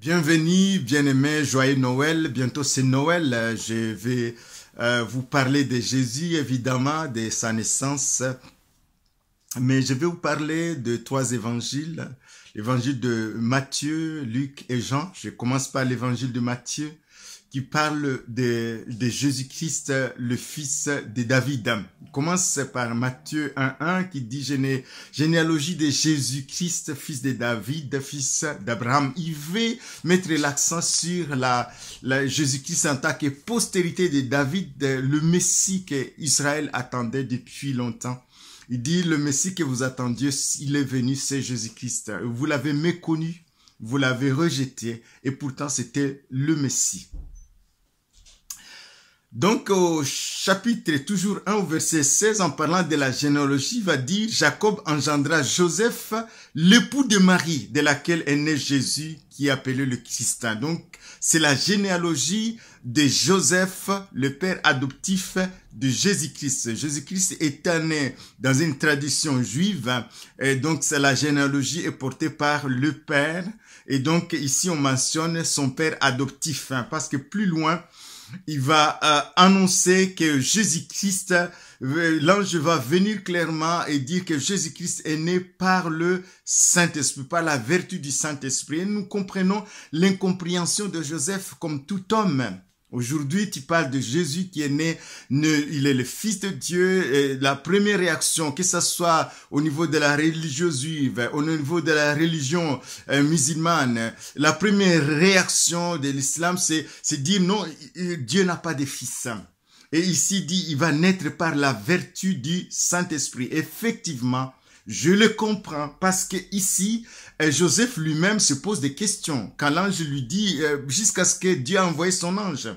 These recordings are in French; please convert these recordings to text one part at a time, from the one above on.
Bienvenue, bien-aimés, joyeux Noël. Bientôt c'est Noël. Je vais vous parler de Jésus, évidemment, de sa naissance. Mais je vais vous parler de trois évangiles. L'évangile de Matthieu, Luc et Jean. Je commence par l'évangile de Matthieu qui parle de Jésus-Christ, le fils de David. On commence par Matthieu 1.1 qui dit généalogie de Jésus-Christ, fils de David, fils d'Abraham. Il veut mettre l'accent sur la Jésus-Christ en tant que postérité de David, le Messie qu'Israël attendait depuis longtemps. Il dit, le Messie que vous attendiez, il est venu, c'est Jésus-Christ. Vous l'avez méconnu, vous l'avez rejeté, et pourtant c'était le Messie. Donc au chapitre toujours 1 au verset 16, en parlant de la généalogie, va dire, Jacob engendra Joseph, l'époux de Marie, de laquelle est né Jésus, qui est appelé le Christ. Donc c'est la généalogie de Joseph, le père adoptif de Jésus-Christ. Jésus-Christ est né dans une tradition juive, et donc la généalogie est portée par le père, et donc ici on mentionne son père adoptif, parce que plus loin, il va annoncer que Jésus-Christ, l'ange va venir clairement et dire que Jésus-Christ est né par le Saint-Esprit, par la vertu du Saint-Esprit. Et nous comprenons l'incompréhension de Joseph comme tout homme. Aujourd'hui, tu parles de Jésus qui est né, il est le Fils de Dieu. Et la première réaction, que ce soit au niveau de la religion juive, au niveau de la religion musulmane, la première réaction de l'islam, c'est dire non, Dieu n'a pas de fils. Et ici, il dit, il va naître par la vertu du Saint-Esprit. Effectivement, je le comprends parce que ici, Joseph lui-même se pose des questions. Quand l'ange lui dit, jusqu'à ce que Dieu a envoyé son ange,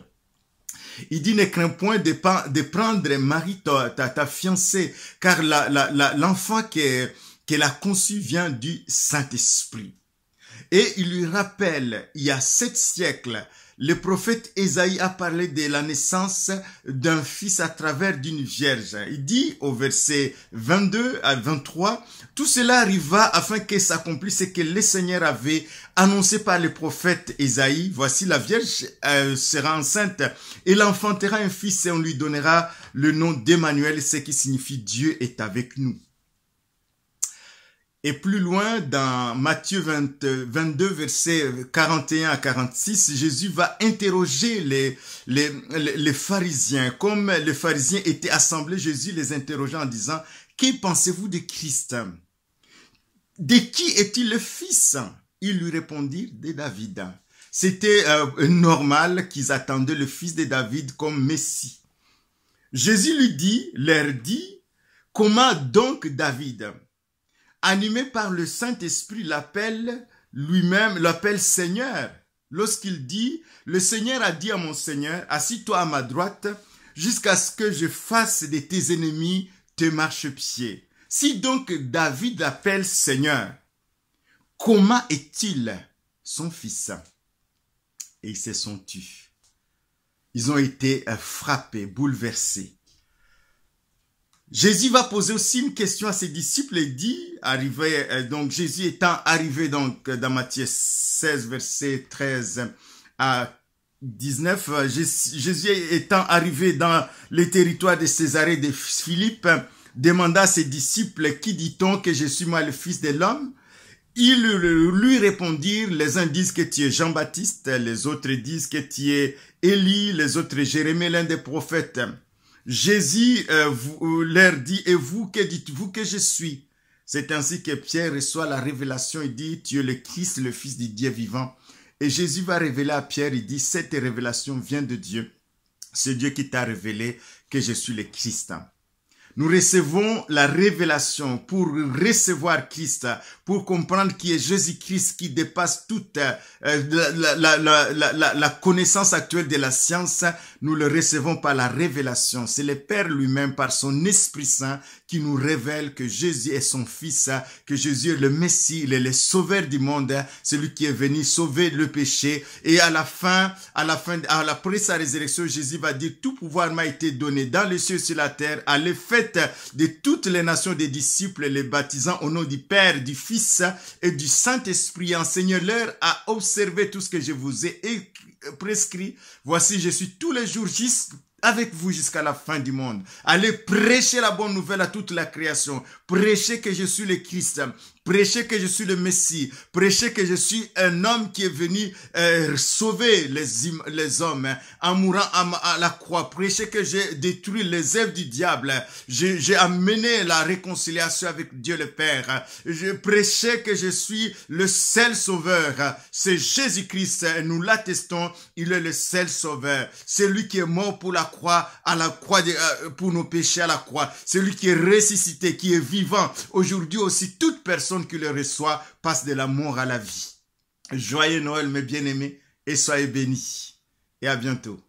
il dit, ne crains point de prendre Marie, ta fiancée, car l'enfant qu'elle a conçu vient du Saint-Esprit. Et il lui rappelle, il y a 7 siècles, le prophète Ésaïe a parlé de la naissance d'un fils à travers d'une vierge. Il dit au verset 22 à 23, tout cela arriva afin que s'accomplisse ce que le Seigneur avait annoncé par le prophète Ésaïe. Voici la vierge sera enceinte et elle enfantera un fils et on lui donnera le nom d'Emmanuel, ce qui signifie Dieu est avec nous. Et plus loin, dans Matthieu 22, versets 41 à 46, Jésus va interroger les pharisiens. Comme les pharisiens étaient assemblés, Jésus les interrogeait en disant, « Que pensez-vous de Christ? De qui est-il le fils ?» Ils lui répondirent, « De David. » C'était normal qu'ils attendaient le fils de David comme Messie. Jésus leur dit, « Comment donc David ?» Animé par le Saint-Esprit, l'appelle Seigneur. Lorsqu'il dit, le Seigneur a dit à mon Seigneur, assis-toi à ma droite, jusqu'à ce que je fasse de tes ennemis tes marchepieds. Si donc David l'appelle Seigneur, comment est-il son fils? Et ils se sont tus. Ils ont été frappés, bouleversés. Jésus va poser aussi une question à ses disciples et dit, donc Jésus étant arrivé donc dans Matthieu 16, verset 13 à 19, Jésus étant arrivé dans le territoire de Césarée de Philippe, demanda à ses disciples, qui dit-on que je suis moi le Fils de l'homme? Ils lui répondirent, les uns disent que tu es Jean-Baptiste, les autres disent que tu es Élie, les autres Jérémie, l'un des prophètes. Jésus leur dit, et vous, que dites-vous que je suis? C'est ainsi que Pierre reçoit la révélation, il dit, tu es le Christ, le Fils du Dieu vivant. Et Jésus va révéler à Pierre, il dit, cette révélation vient de Dieu. C'est Dieu qui t'a révélé que je suis le Christ. Nous recevons la révélation pour recevoir Christ, pour comprendre qui est Jésus-Christ qui dépasse toute la connaissance actuelle de la science. Nous le recevons par la révélation. C'est le Père lui-même, par son Esprit Saint, qui nous révèle que Jésus est son Fils, que Jésus est le Messie, il est le Sauveur du monde, celui qui est venu sauver le péché. Et après sa résurrection, Jésus va dire, tout pouvoir m'a été donné dans les cieux et sur la terre. Allez, faites de toutes les nations des disciples, les baptisant au nom du Père, du Fils Fils et du Saint-Esprit. Enseignez-leur à observer tout ce que je vous ai prescrit. Voici, je suis tous les jours avec vous jusqu'à la fin du monde. Allez prêcher la bonne nouvelle à toute la création. Prêchez que je suis le Christ. Prêchez que je suis le Messie. Prêchez que je suis un homme qui est venu sauver les hommes en mourant à la croix. Prêchez que j'ai détruit les œuvres du diable. J'ai amené la réconciliation avec Dieu le Père. Je prêchais que je suis le seul sauveur. C'est Jésus-Christ. Nous l'attestons. Il est le seul sauveur. C'est lui qui est mort pour la croix, pour nos péchés à la croix. C'est lui qui est ressuscité, qui est vivant. Aujourd'hui aussi, toute personne qui le reçoit passe de la mort à la vie. Joyeux Noël, mes bien-aimés, et soyez bénis. Et à bientôt.